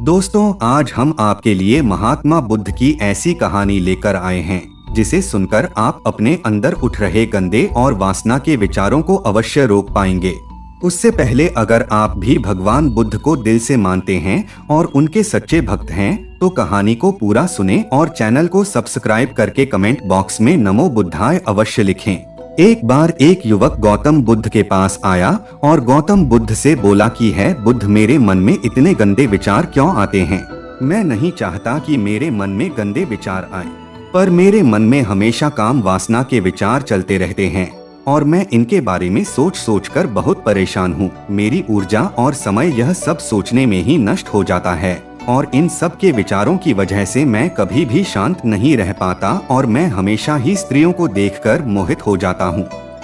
दोस्तों, आज हम आपके लिए महात्मा बुद्ध की ऐसी कहानी लेकर आए हैं जिसे सुनकर आप अपने अंदर उठ रहे गंदे और वासना के विचारों को अवश्य रोक पाएंगे। उससे पहले अगर आप भी भगवान बुद्ध को दिल से मानते हैं और उनके सच्चे भक्त हैं, तो कहानी को पूरा सुनें और चैनल को सब्सक्राइब करके कमेंट बॉक्स में नमो बुद्धाय अवश्य लिखें। एक बार एक युवक गौतम बुद्ध के पास आया और गौतम बुद्ध से बोला कि है बुद्ध, मेरे मन में इतने गंदे विचार क्यों आते हैं? मैं नहीं चाहता कि मेरे मन में गंदे विचार आए, पर मेरे मन में हमेशा काम वासना के विचार चलते रहते हैं और मैं इनके बारे में सोच सोच कर बहुत परेशान हूँ। मेरी ऊर्जा और समय यह सब सोचने में ही नष्ट हो जाता है और इन सब के विचारों की वजह से मैं कभी भी शांत नहीं रह पाता और मैं हमेशा ही स्त्रियों को देखकर मोहित हो जाता हूँ,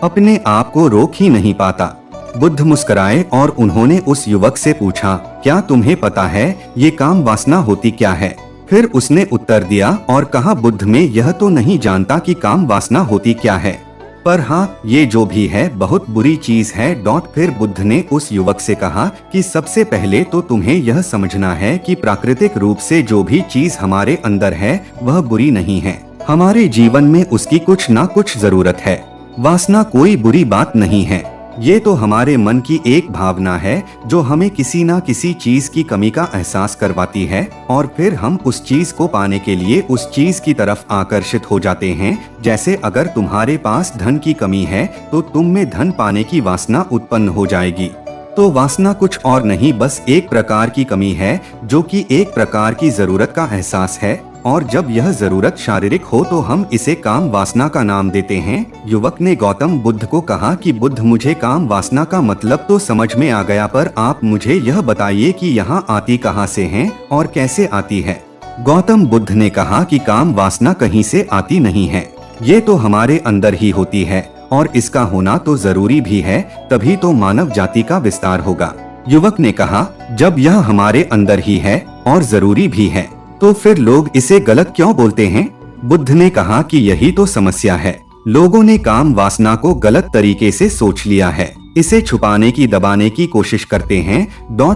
अपने आप को रोक ही नहीं पाता। बुद्ध मुस्कुराए और उन्होंने उस युवक से पूछा, क्या तुम्हें पता है ये काम वासना होती क्या है? फिर उसने उत्तर दिया और कहा, बुद्ध, मैं यह तो नहीं जानता कि काम वासना होती क्या है, पर हाँ, ये जो भी है बहुत बुरी चीज है। फिर बुद्ध ने उस युवक से कहा कि सबसे पहले तो तुम्हें यह समझना है कि प्राकृतिक रूप से जो भी चीज हमारे अंदर है वह बुरी नहीं है। हमारे जीवन में उसकी कुछ ना कुछ जरूरत है। वासना कोई बुरी बात नहीं है, ये तो हमारे मन की एक भावना है जो हमें किसी ना किसी चीज की कमी का एहसास करवाती है और फिर हम उस चीज को पाने के लिए उस चीज की तरफ आकर्षित हो जाते हैं। जैसे अगर तुम्हारे पास धन की कमी है तो तुम में धन पाने की वासना उत्पन्न हो जाएगी। तो वासना कुछ और नहीं, बस एक प्रकार की कमी है जो कि एक प्रकार की जरूरत का एहसास है, और जब यह जरूरत शारीरिक हो तो हम इसे काम वासना का नाम देते हैं। युवक ने गौतम बुद्ध को कहा कि बुद्ध, मुझे काम वासना का मतलब तो समझ में आ गया, पर आप मुझे यह बताइए कि यहाँ आती कहाँ से है और कैसे आती है? गौतम बुद्ध ने कहा कि काम वासना कहीं से आती नहीं है, ये तो हमारे अंदर ही होती है और इसका होना तो जरूरी भी है, तभी तो मानव जाति का विस्तार होगा। युवक ने कहा, जब यह हमारे अंदर ही है और जरूरी भी है तो फिर लोग इसे गलत क्यों बोलते हैं? बुद्ध ने कहा कि यही तो समस्या है, लोगों ने काम वासना को गलत तरीके से सोच लिया है, इसे छुपाने की दबाने की कोशिश करते हैं।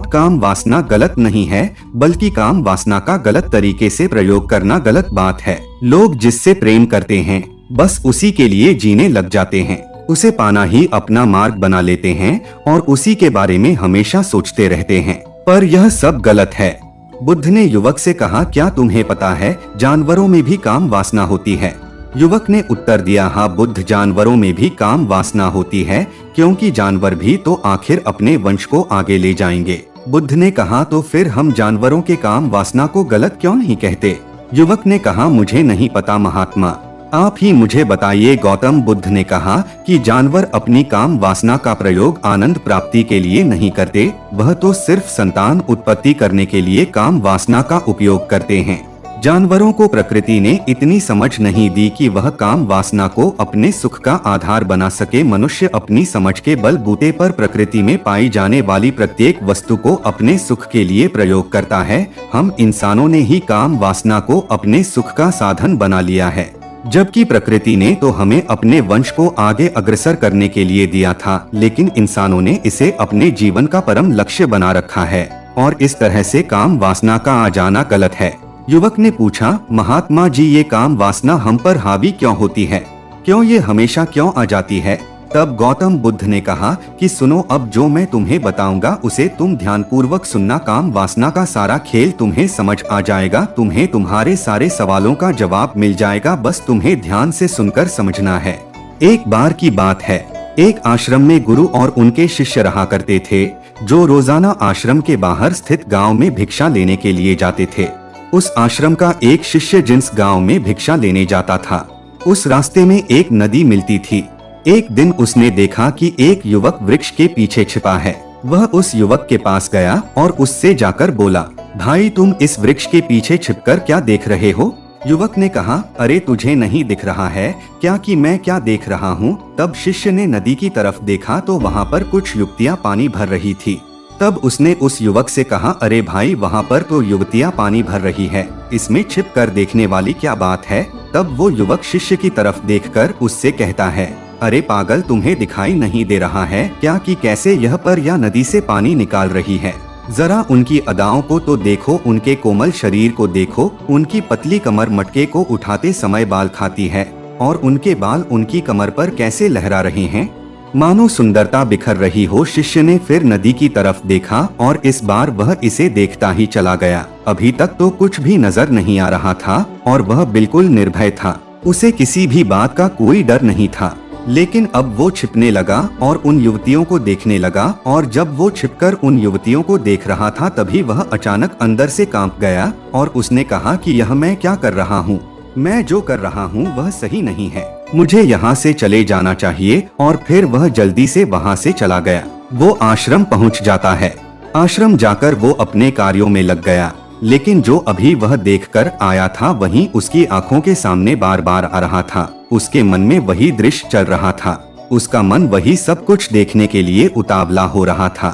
काम वासना गलत नहीं है, बल्कि काम वासना का गलत तरीके से प्रयोग करना गलत बात है। लोग जिससे प्रेम करते हैं बस उसी के लिए जीने लग जाते हैं, उसे पाना ही अपना मार्ग बना लेते हैं और उसी के बारे में हमेशा सोचते रहते हैं, पर यह सब गलत है। बुद्ध ने युवक से कहा, क्या तुम्हें पता है जानवरों में भी काम वासना होती है? युवक ने उत्तर दिया, हाँ बुद्ध, जानवरों में भी काम वासना होती है, क्योंकि जानवर भी तो आखिर अपने वंश को आगे ले जाएंगे। बुद्ध ने कहा, तो फिर हम जानवरों के काम वासना को गलत क्यों नहीं कहते? युवक ने कहा, मुझे नहीं पता महात्मा, आप ही मुझे बताइए। गौतम बुद्ध ने कहा कि जानवर अपनी काम वासना का प्रयोग आनंद प्राप्ति के लिए नहीं करते, वह तो सिर्फ संतान उत्पत्ति करने के लिए काम वासना का उपयोग करते हैं। जानवरों को प्रकृति ने इतनी समझ नहीं दी कि वह काम वासना को अपने सुख का आधार बना सके। मनुष्य अपनी समझ के बलबूते पर प्रकृति में पाई जाने वाली प्रत्येक वस्तु को अपने सुख के लिए प्रयोग करता है। हम इंसानों ने ही काम वासना को अपने सुख का साधन बना लिया है, जबकि प्रकृति ने तो हमें अपने वंश को आगे अग्रसर करने के लिए दिया था, लेकिन इंसानों ने इसे अपने जीवन का परम लक्ष्य बना रखा है और इस तरह से काम वासना का आ जाना गलत है। युवक ने पूछा, महात्मा जी, ये काम वासना हम पर हावी क्यों होती है? क्यों ये हमेशा क्यों आ जाती है? तब गौतम बुद्ध ने कहा कि सुनो, अब जो मैं तुम्हें बताऊंगा उसे तुम ध्यानपूर्वक सुनना। काम वासना का सारा खेल तुम्हें समझ आ जाएगा, तुम्हें तुम्हारे सारे सवालों का जवाब मिल जाएगा, बस तुम्हें ध्यान से सुनकर समझना है। एक बार की बात है, एक आश्रम में गुरु और उनके शिष्य रहा करते थे, जो रोजाना आश्रम के बाहर स्थित गाँव में भिक्षा लेने के लिए जाते थे। उस आश्रम का एक शिष्य जिस गाँव में भिक्षा लेने जाता था, उस रास्ते में एक नदी मिलती थी। एक दिन उसने देखा कि एक युवक वृक्ष के पीछे छिपा है। वह उस युवक के पास गया और उससे जाकर बोला, भाई, तुम इस वृक्ष के पीछे छिपकर क्या देख रहे हो? युवक ने कहा, अरे तुझे नहीं दिख रहा है क्या कि मैं क्या देख रहा हूँ? तब शिष्य ने नदी की तरफ देखा तो वहाँ पर कुछ युवतियाँ पानी भर रही थी। तब उसने उस युवक से कहा, अरे भाई, वहाँ पर तो युवतियाँ पानी भर रही है, इसमें छिप कर देखने वाली क्या बात है? तब वो युवक शिष्य की तरफ देखकर उससे कहता है, अरे पागल, तुम्हें दिखाई नहीं दे रहा है क्या कि कैसे यह पर या नदी से पानी निकाल रही है? जरा उनकी अदाओं को तो देखो, उनके कोमल शरीर को देखो, उनकी पतली कमर मटके को उठाते समय बाल खाती है और उनके बाल उनकी कमर पर कैसे लहरा रहे हैं, मानो सुंदरता बिखर रही हो। शिष्य ने फिर नदी की तरफ देखा और इस बार वह इसे देखता ही चला गया। अभी तक तो कुछ भी नजर नहीं आ रहा था और वह बिल्कुल निर्भय था। उसे किसी भी बात का कोई डर नहीं था। लेकिन अब वो छिपने लगा और उन युवतियों को देखने लगा, और जब वो छिपकर उन युवतियों को देख रहा था तभी वह अचानक अंदर से कांप गया और उसने कहा कि यह मैं क्या कर रहा हूँ, मैं जो कर रहा हूँ वह सही नहीं है, मुझे यहाँ से चले जाना चाहिए। और फिर वह जल्दी से वहाँ से चला गया। वो आश्रम पहुँच जाता है। आश्रम जाकर वो अपने कार्यों में लग गया, लेकिन जो अभी वह देखकर आया था वही उसकी आंखों के सामने बार बार आ रहा था। उसके मन में वही दृश्य चल रहा था। उसका मन वही सब कुछ देखने के लिए उतावला हो रहा था।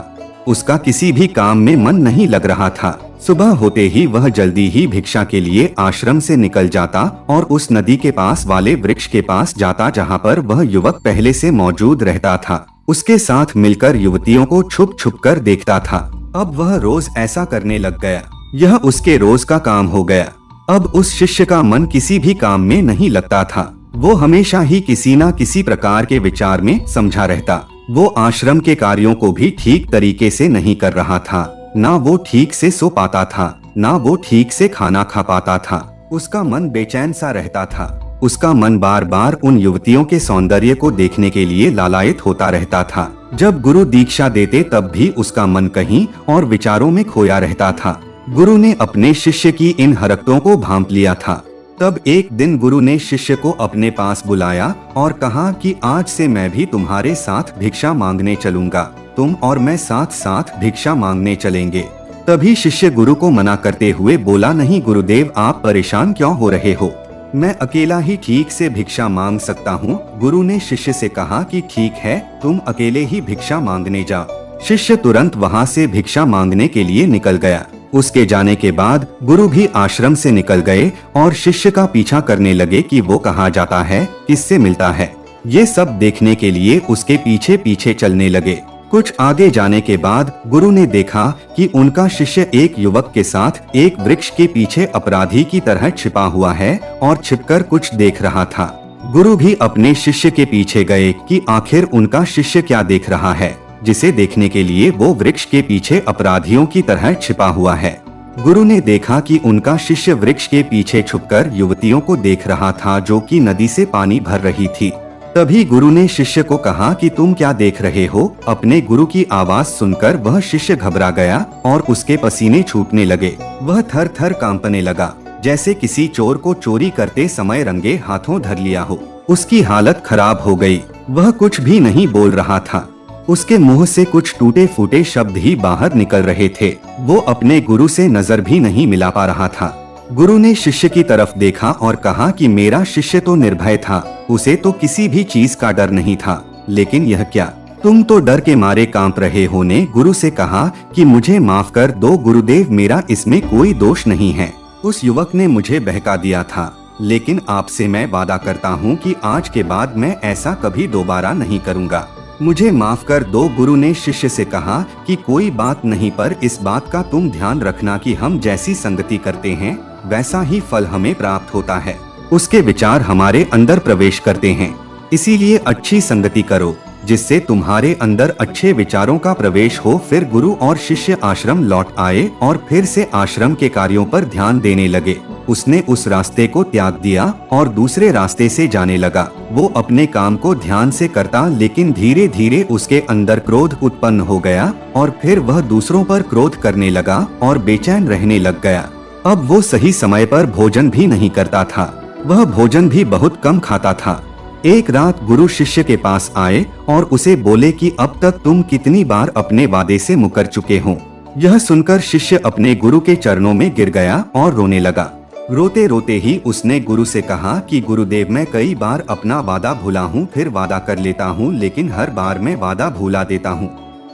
उसका किसी भी काम में मन नहीं लग रहा था। सुबह होते ही वह जल्दी ही भिक्षा के लिए आश्रम से निकल जाता और उस नदी के पास वाले वृक्ष के पास जाता जहाँ पर वह युवक पहले से मौजूद रहता था। उसके साथ मिलकर युवतियों को छुप छुप कर देखता था। अब वह रोज ऐसा करने लग गया। यह उसके रोज का काम हो गया। अब उस शिष्य का मन किसी भी काम में नहीं लगता था। वो हमेशा ही किसी न किसी प्रकार के विचार में समझा रहता। वो आश्रम के कार्यों को भी ठीक तरीके से नहीं कर रहा था। ना वो ठीक से सो पाता था, ना वो ठीक से खाना खा पाता था। उसका मन बेचैन सा रहता था। उसका मन बार बार उन युवतियों के सौंदर्य को देखने के लिए लालायित होता रहता था। जब गुरु दीक्षा देते तब भी उसका मन कहीं और विचारों में खोया रहता था। गुरु ने अपने शिष्य की इन हरकतों को भांप लिया था। तब एक दिन गुरु ने शिष्य को अपने पास बुलाया और कहा कि आज से मैं भी तुम्हारे साथ भिक्षा मांगने चलूंगा। तुम और मैं साथ साथ भिक्षा मांगने चलेंगे। तभी शिष्य गुरु को मना करते हुए बोला, नहीं गुरुदेव, आप परेशान क्यों हो रहे हो, मैं अकेला ही ठीक से भिक्षा मांग सकता हूँ। गुरु ने शिष्य से कहा कि ठीक है, तुम अकेले ही भिक्षा मांगने जाओ। शिष्य तुरंत वहाँ से भिक्षा मांगने के लिए निकल गया। उसके जाने के बाद गुरु भी आश्रम से निकल गए और शिष्य का पीछा करने लगे कि वो कहाँ जाता है, किससे मिलता है। ये सब देखने के लिए उसके पीछे पीछे चलने लगे। कुछ आगे जाने के बाद गुरु ने देखा कि उनका शिष्य एक युवक के साथ एक वृक्ष के पीछे अपराधी की तरह छिपा हुआ है और छिपकर कुछ देख रहा था। गुरु भी अपने शिष्य के पीछे गए कि आखिर उनका शिष्य क्या देख रहा है, जिसे देखने के लिए वो वृक्ष के पीछे अपराधियों की तरह छिपा हुआ है। गुरु ने देखा कि उनका शिष्य वृक्ष के पीछे छुपकर युवतियों को देख रहा था जो कि नदी से पानी भर रही थी। तभी गुरु ने शिष्य को कहा कि तुम क्या देख रहे हो। अपने गुरु की आवाज सुनकर वह शिष्य घबरा गया और उसके पसीने छूटने लगे। वह थर थर कांपने लगा, जैसे किसी चोर को चोरी करते समय रंगे हाथों धर लिया हो। उसकी हालत खराब हो गई। वह कुछ भी नहीं बोल रहा था। उसके मुंह से कुछ टूटे फूटे शब्द ही बाहर निकल रहे थे। वो अपने गुरु से नजर भी नहीं मिला पा रहा था। गुरु ने शिष्य की तरफ देखा और कहा कि मेरा शिष्य तो निर्भय था, उसे तो किसी भी चीज का डर नहीं था, लेकिन यह क्या, तुम तो डर के मारे कांप रहे हो। ने गुरु से कहा कि मुझे माफ कर दो गुरुदेव, मेरा इसमें कोई दोष नहीं है। उस युवक ने मुझे बहका दिया था, लेकिन आपसे मैं वादा करता हूँ कि आज के बाद मैं ऐसा कभी दोबारा नहीं करूँगा। मुझे माफ कर दो। गुरु ने शिष्य से कहा कि कोई बात नहीं, पर इस बात का तुम ध्यान रखना कि हम जैसी संगति करते हैं वैसा ही फल हमें प्राप्त होता है। उसके विचार हमारे अंदर प्रवेश करते हैं, इसीलिए अच्छी संगति करो जिससे तुम्हारे अंदर अच्छे विचारों का प्रवेश हो। फिर गुरु और शिष्य आश्रम लौट आए और फिर से आश्रम के कार्यों पर ध्यान देने लगे। उसने उस रास्ते को त्याग दिया और दूसरे रास्ते से जाने लगा। वो अपने काम को ध्यान से करता, लेकिन धीरे धीरे उसके अंदर क्रोध उत्पन्न हो गया और फिर वह दूसरों पर क्रोध करने लगा और बेचैन रहने लग गया। अब वो सही समय पर भोजन भी नहीं करता था। वह भोजन भी बहुत कम खाता था। एक रात गुरु शिष्य के पास आए और उसे बोले कि अब तक तुम कितनी बार अपने वादे से मुकर चुके हो। यह सुनकर शिष्य अपने गुरु के चरणों में गिर गया और रोने लगा। रोते रोते ही उसने गुरु से कहा कि गुरुदेव, मैं कई बार अपना वादा भूला हूँ, फिर वादा कर लेता हूँ, लेकिन हर बार मैं वादा भूला देता हूँ।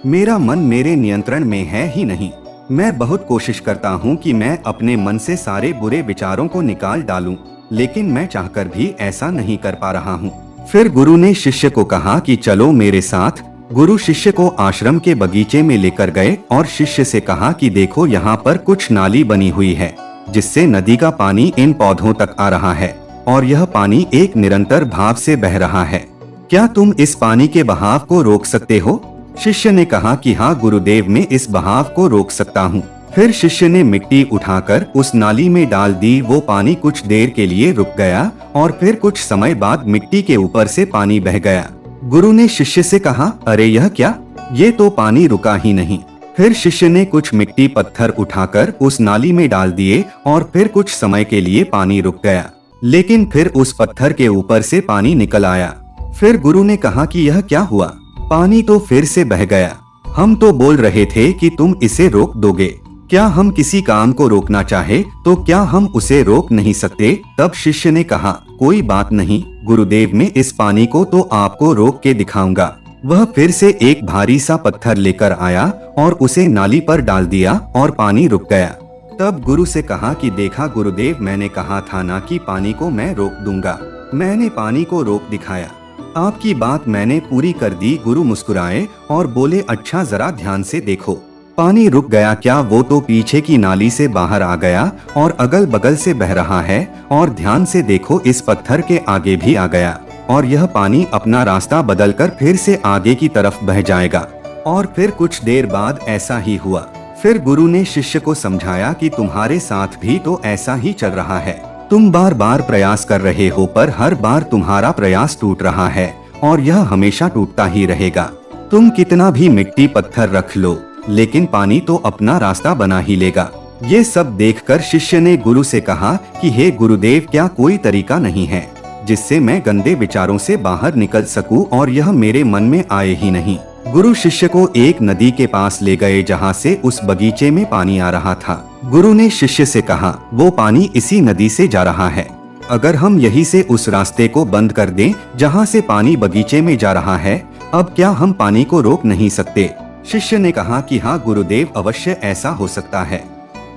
मेरा मन मेरे नियंत्रण में है ही नहीं। मैं बहुत कोशिश करता हूँ कि मैं अपने मन से सारे बुरे विचारों को निकाल डालूं, लेकिन मैं चाहकर भी ऐसा नहीं कर पा रहा हूँ। फिर गुरु ने शिष्य को कहा कि चलो मेरे साथ, गुरु शिष्य को आश्रम के बगीचे में लेकर गए और शिष्य से कहा कि देखो यहाँ पर कुछ नाली बनी हुई है जिससे नदी का पानी इन पौधों तक आ रहा है और यह पानी एक निरंतर भाव से बह रहा है। क्या तुम इस पानी के बहाव को रोक सकते हो? शिष्य ने कहा कि हाँ गुरुदेव, मैं इस बहाव को रोक सकता हूँ। फिर शिष्य ने मिट्टी उठाकर उस नाली में डाल दी। वो पानी कुछ देर के लिए रुक गया और फिर कुछ समय बाद मिट्टी के ऊपर से पानी बह गया। गुरु ने शिष्य से कहा, अरे यह क्या, ये तो पानी रुका ही नहीं। फिर शिष्य ने कुछ मिट्टी पत्थर उठाकर उस नाली में डाल दिए और फिर कुछ समय के लिए पानी रुक गया, लेकिन फिर उस पत्थर के ऊपर से पानी निकल आया। फिर गुरु ने कहा कि यह क्या हुआ, पानी तो फिर से बह गया। हम तो बोल रहे थे कि तुम इसे रोक दोगे। क्या हम किसी काम को रोकना चाहे तो क्या हम उसे रोक नहीं सकते? तब शिष्य ने कहा, कोई बात नहीं गुरुदेव, मैं इस पानी को तो आपको रोक के दिखाऊंगा। वह फिर से एक भारी सा पत्थर लेकर आया और उसे नाली पर डाल दिया और पानी रुक गया। तब गुरु से कहा कि देखा गुरुदेव, मैंने कहा था ना कि पानी को मैं रोक दूंगा। मैंने पानी को रोक दिखाया। आपकी बात मैंने पूरी कर दी। गुरु मुस्कुराए और बोले, अच्छा जरा ध्यान से देखो, पानी रुक गया क्या? वो तो पीछे की नाली से बाहर आ गया और अगल बगल से बह रहा है। और ध्यान से देखो, इस पत्थर के आगे भी आ गया और यह पानी अपना रास्ता बदलकर फिर से आगे की तरफ बह जाएगा। और फिर कुछ देर बाद ऐसा ही हुआ। फिर गुरु ने शिष्य को समझाया कि तुम्हारे साथ भी तो ऐसा ही चल रहा है। तुम बार बार प्रयास कर रहे हो पर हर बार तुम्हारा प्रयास टूट रहा है और यह हमेशा टूटता ही रहेगा। तुम कितना भी मिट्टी पत्थर रख लो लेकिन पानी तो अपना रास्ता बना ही लेगा। ये सब देखकर शिष्य ने गुरु से कहा कि हे गुरुदेव, क्या कोई तरीका नहीं है जिससे मैं गंदे विचारों से बाहर निकल सकूं और यह मेरे मन में आए ही नहीं। गुरु शिष्य को एक नदी के पास ले गए जहाँ से उस बगीचे में पानी आ रहा था। गुरु ने शिष्य से कहा, वो पानी इसी नदी से जा रहा है। अगर हम यहीं से उस रास्ते को बंद कर दें जहाँ से पानी बगीचे में जा रहा है, अब क्या हम पानी को रोक नहीं सकते? शिष्य ने कहा कि हाँ गुरुदेव, अवश्य ऐसा हो सकता है।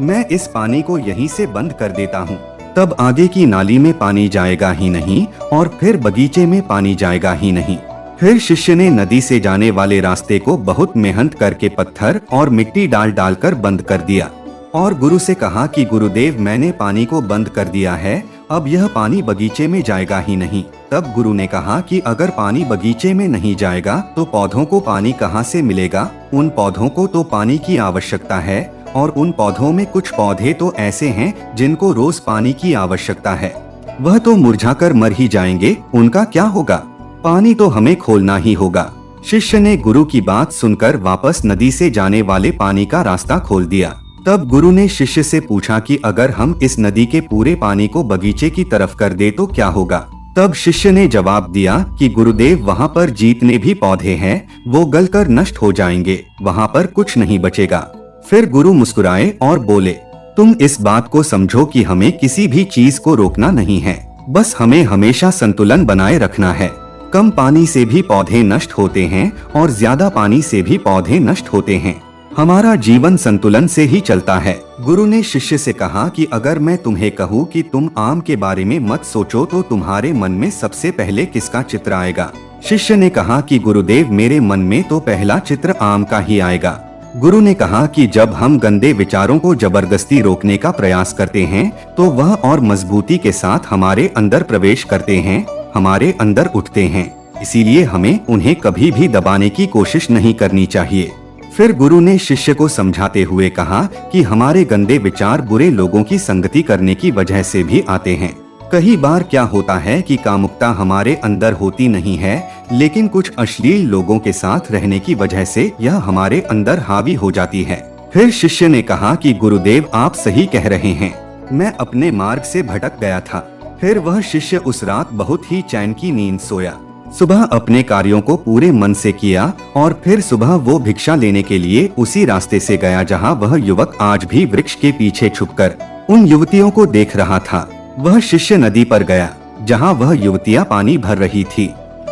मैं इस पानी को यहीं से बंद कर देता हूँ। तब आगे की नाली में पानी जाएगा ही नहीं और फिर बगीचे में पानी जाएगा ही नहीं। फिर शिष्य ने नदी से जाने वाले रास्ते को बहुत मेहनत करके पत्थर और मिट्टी डाल डालकर बंद कर दिया और गुरु से कहा कि गुरुदेव, मैंने पानी को बंद कर दिया है, अब यह पानी बगीचे में जाएगा ही नहीं। तब गुरु ने कहा कि अगर पानी बगीचे में नहीं जाएगा तो पौधों को पानी कहाँ से मिलेगा? उन पौधों को तो पानी की आवश्यकता है और उन पौधों में कुछ पौधे तो ऐसे हैं जिनको रोज पानी की आवश्यकता है। वह तो मुरझाकर मर ही जाएंगे, उनका क्या होगा? पानी तो हमें खोलना ही होगा। शिष्य ने गुरु की बात सुनकर वापस नदी से जाने वाले पानी का रास्ता खोल दिया। तब गुरु ने शिष्य से पूछा कि अगर हम इस नदी के पूरे पानी को बगीचे की तरफ कर दे तो क्या होगा? तब शिष्य ने जवाब दिया कि गुरुदेव, वहाँ पर जितने भी पौधे हैं वो गलकर नष्ट हो जाएंगे, वहाँ पर कुछ नहीं बचेगा। फिर गुरु मुस्कुराए और बोले, तुम इस बात को समझो कि हमें किसी भी चीज को रोकना नहीं है, बस हमें हमेशा संतुलन बनाए रखना है। कम पानी से भी पौधे नष्ट होते हैं और ज्यादा पानी से भी पौधे नष्ट होते हैं। हमारा जीवन संतुलन से ही चलता है। गुरु ने शिष्य से कहा कि अगर मैं तुम्हें कहूँ कि तुम आम के बारे में मत सोचो तो तुम्हारे मन में सबसे पहले किसका चित्र आएगा? शिष्य ने कहा कि गुरुदेव, मेरे मन में तो पहला चित्र आम का ही आएगा। गुरु ने कहा कि जब हम गंदे विचारों को जबरदस्ती रोकने का प्रयास करते हैं तो वह और मजबूती के साथ हमारे अंदर प्रवेश करते हैं, हमारे अंदर उठते हैं। इसीलिए हमें उन्हें कभी भी दबाने की कोशिश नहीं करनी चाहिए। फिर गुरु ने शिष्य को समझाते हुए कहा कि हमारे गंदे विचार बुरे लोगों की संगति करने की वजह से भी आते हैं। कई बार क्या होता है कि कामुकता हमारे अंदर होती नहीं है, लेकिन कुछ अश्लील लोगों के साथ रहने की वजह से यह हमारे अंदर हावी हो जाती है। फिर शिष्य ने कहा कि गुरुदेव, आप सही कह रहे हैं, मैं अपने मार्ग से भटक गया था। फिर वह शिष्य उस रात बहुत ही चैन की नींद सोया। सुबह अपने कार्यों को पूरे मन से किया और फिर सुबह वो भिक्षा लेने के लिए उसी रास्ते से गया जहाँ वह युवक आज भी वृक्ष के पीछे छुपकर उन युवतियों को देख रहा था। वह शिष्य नदी पर गया जहाँ वह युवतियाँ पानी भर रही थी।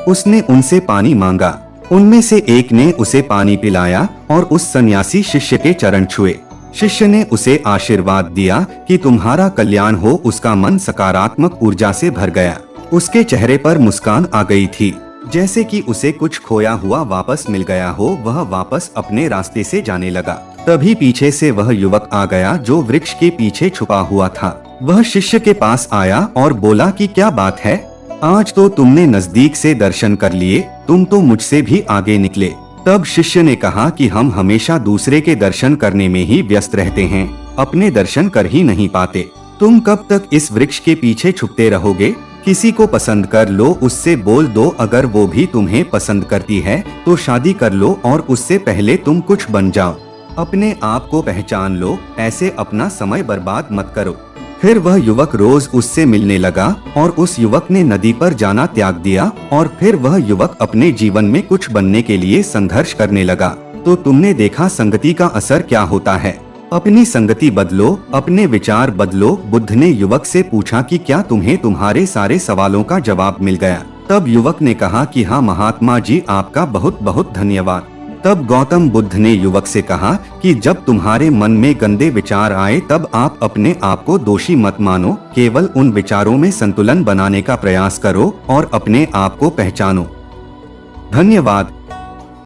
उसने उनसे पानी मांगा। उनमें से एक ने उसे पानी पिलाया और उस सन्यासी शिष्य के चरण छुए। शिष्य ने उसे आशीर्वाद दिया कि तुम्हारा कल्याण हो। उसका मन सकारात्मक ऊर्जा से भर गया। उसके चेहरे पर मुस्कान आ गई थी। जैसे कि उसे कुछ खोया हुआ वापस मिल गया हो, वह वापस अपने रास्ते से जाने लगा। तभी पीछे से वह युवक आ गया जो वृक्ष के पीछे छुपा हुआ था। वह शिष्य के पास आया और बोला कि क्या बात है, आज तो तुमने नजदीक से दर्शन कर लिए, तुम तो मुझसे भी आगे निकले। तब शिष्य ने कहा कि हम हमेशा दूसरे के दर्शन करने में ही व्यस्त रहते हैं, अपने दर्शन कर ही नहीं पाते। तुम कब तक इस वृक्ष के पीछे छुपते रहोगे? किसी को पसंद कर लो, उससे बोल दो, अगर वो भी तुम्हें पसंद करती है तो शादी कर लो और उससे पहले तुम कुछ बन जाओ। अपने आप को पहचान लो, ऐसे अपना समय बर्बाद मत करो। फिर वह युवक रोज उससे मिलने लगा और उस युवक ने नदी पर जाना त्याग दिया और फिर वह युवक अपने जीवन में कुछ बनने के लिए संघर्ष करने लगा। तो तुमने देखा संगति का असर क्या होता है। अपनी संगति बदलो, अपने विचार बदलो। बुद्ध ने युवक से पूछा कि क्या तुम्हें तुम्हारे सारे सवालों का जवाब मिल गया? तब युवक ने कहा कि हाँ महात्मा जी, आपका बहुत बहुत धन्यवाद। तब गौतम बुद्ध ने युवक से कहा कि जब तुम्हारे मन में गंदे विचार आए तब आप अपने आप को दोषी मत मानो, केवल उन विचारों में संतुलन बनाने का प्रयास करो और अपने आप को पहचानो। धन्यवाद।